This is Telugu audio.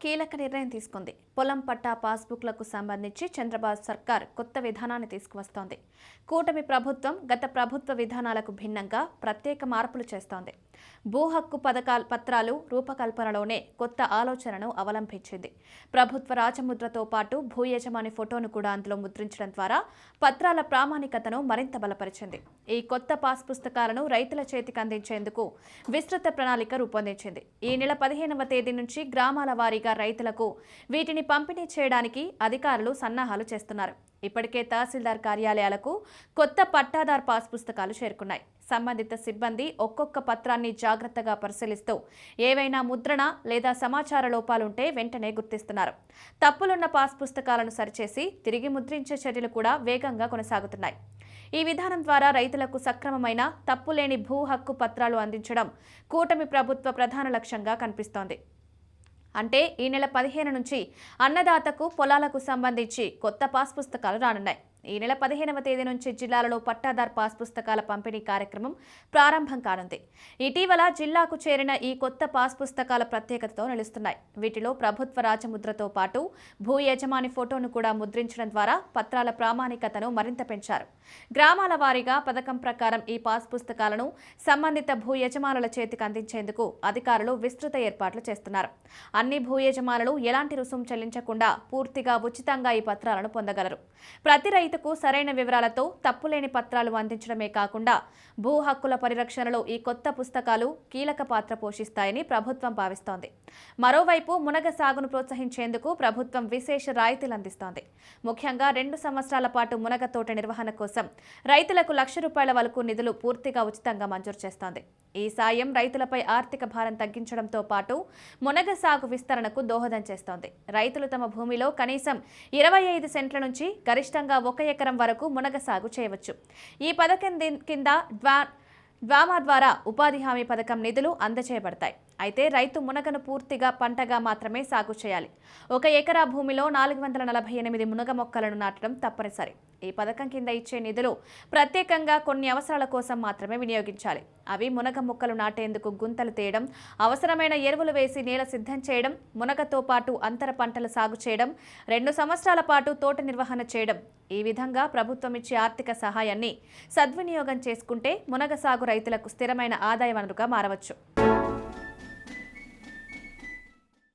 కీలక నిర్ణయం తీసుకుంది. పొలం పట్టా పాస్బుక్లకు సంబంధించి చంద్రబాబు సర్కార్ కొత్త విధానాన్ని తీసుకువస్తోంది. కూటమి ప్రభుత్వం గత ప్రభుత్వ విధానాలకు భిన్నంగా ప్రత్యేక మార్పులు చేస్తోంది. భూ హక్కు పత్రాలు రూపకల్పనలోనే కొత్త ఆలోచనను అవలంబించింది. ప్రభుత్వ రాజముద్రతో పాటు భూ యజమాని ఫోటోను కూడా అందులో ముద్రించడం ద్వారా పత్రాల ప్రామాణికతను మరింత బలపరిచింది. ఈ కొత్త పాస్ పుస్తకాలను రైతుల చేతికి అందించేందుకు విస్తృత ప్రణాళిక రూపొందించింది. ఈ నెల 15వ తేదీ నుంచి గ్రామాల వారీగా రైతులకు వీటిని పంపిణీ చేయడానికి అధికారులు సన్నాహాలు చేస్తున్నారు. ఇప్పటికే తహసీల్దార్ కార్యాలయాలకు కొత్త పట్టాదార్ పాస్ పుస్తకాలు చేరుకున్నాయి. సంబంధిత సిబ్బంది ఒక్కొక్క పత్రాన్ని జాగ్రత్తగా పరిశీలిస్తూ ఏవైనా ముద్రణ లేదా సమాచార లోపాలుంటే వెంటనే గుర్తిస్తున్నారు. తప్పులున్న పాస్ పుస్తకాలను సరిచేసి తిరిగి ముద్రించే చర్యలు కూడా వేగంగా కొనసాగుతున్నాయి. ఈ విధానం ద్వారా రైతులకు సక్రమమైన తప్పులేని భూ హక్కు పత్రాలు అందించడం కూటమి ప్రభుత్వ ప్రధాన లక్ష్యంగా కనిపిస్తోంది. అంటే ఈ నెల 15 నుంచి అన్నదాతకు పొలాలకు సంబంధించి కొత్త పాస్ పుస్తకాలు రానున్నాయి. ఈ నెల 15వ తేదీ నుంచి జిల్లాలలో పట్టాదార్ పాస్ పుస్తకాల పంపిణీ కార్యక్రమం ప్రారంభం కానుంది. ఇటీవల జిల్లాకు చేరిన ఈ కొత్త పాస్ పుస్తకాల ప్రత్యేకతతో నిలుస్తున్నాయి. వీటిలో ప్రభుత్వ రాజముద్రతో పాటు భూ యజమాని ఫోటోను కూడా ముద్రించడం ద్వారా పత్రాల ప్రామాణికతను మరింత పెంచారు. గ్రామాల వారీగా పథకం ప్రకారం ఈ పాస్ పుస్తకాలను సంబంధిత భూ యజమానుల చేతికి అందించేందుకు అధికారులు విస్తృత ఏర్పాట్లు చేస్తున్నారు. అన్ని భూ యజమానులు ఎలాంటి రుసుం చెల్లించకుండా పూర్తిగా ఉచితంగా ఈ పత్రాలను పొందగలరు. ప్రతి రైతుకు సరైన వివరాలతో తప్పులేని పత్రాలు అందించడమే కాకుండా భూ హక్కుల పరిరక్షణలో ఈ కొత్త పుస్తకాలు కీలక పాత్ర పోషిస్తాయని ప్రభుత్వం భావిస్తోంది. మరోవైపు మునగ సాగును ప్రోత్సహించేందుకు ప్రభుత్వం విశేష రాయితీలు అందిస్తోంది. ముఖ్యంగా 2 సంవత్సరాల పాటు మునగ తోట నిర్వహణ కోసం రైతులకు ₹1,00,000 వరకు నిధులు పూర్తిగా ఉచితంగా మంజూరు చేస్తోంది. ఈ సాయం రైతులపై ఆర్థిక భారం తగ్గించడంతో పాటు మునగ సాగు విస్తరణకు దోహదం చేస్తోంది. రైతులు తమ భూమిలో కనీసం 25 సెంట్ల నుంచి గరిష్టంగా 1 ఎకరం వరకు మునగ సాగు చేయవచ్చు. ఈ పథకం కింద డ్వామా ద్వారా ఉపాధి హామీ పథకం నిధులు అందజేయబడతాయి. అయితే రైతు మునగను పూర్తిగా పంటగా మాత్రమే సాగు చేయాలి. 1 ఎకరా భూమిలో 448 మునగ మొక్కలను నాటడం తప్పనిసరి. ఈ పథకం కింద ఇచ్చే నిధులు ప్రత్యేకంగా కొన్ని అవసరాల కోసం మాత్రమే వినియోగించాలి. అవి మునగ మొక్కలు నాటేందుకు గుంతలు తీయడం, అవసరమైన ఎరువులు వేసి నేల సిద్ధం చేయడం, మునగతో పాటు అంతర పంటలు సాగు చేయడం, 2 సంవత్సరాల పాటు తోట నిర్వహణ చేయడం. ఈ విధంగా ప్రభుత్వం ఇచ్చే ఆర్థిక సహాయాన్ని సద్వినియోగం చేసుకుంటే మునగ సాగు రైతులకు స్థిరమైన ఆదాయ వనరుగా మారవచ్చు.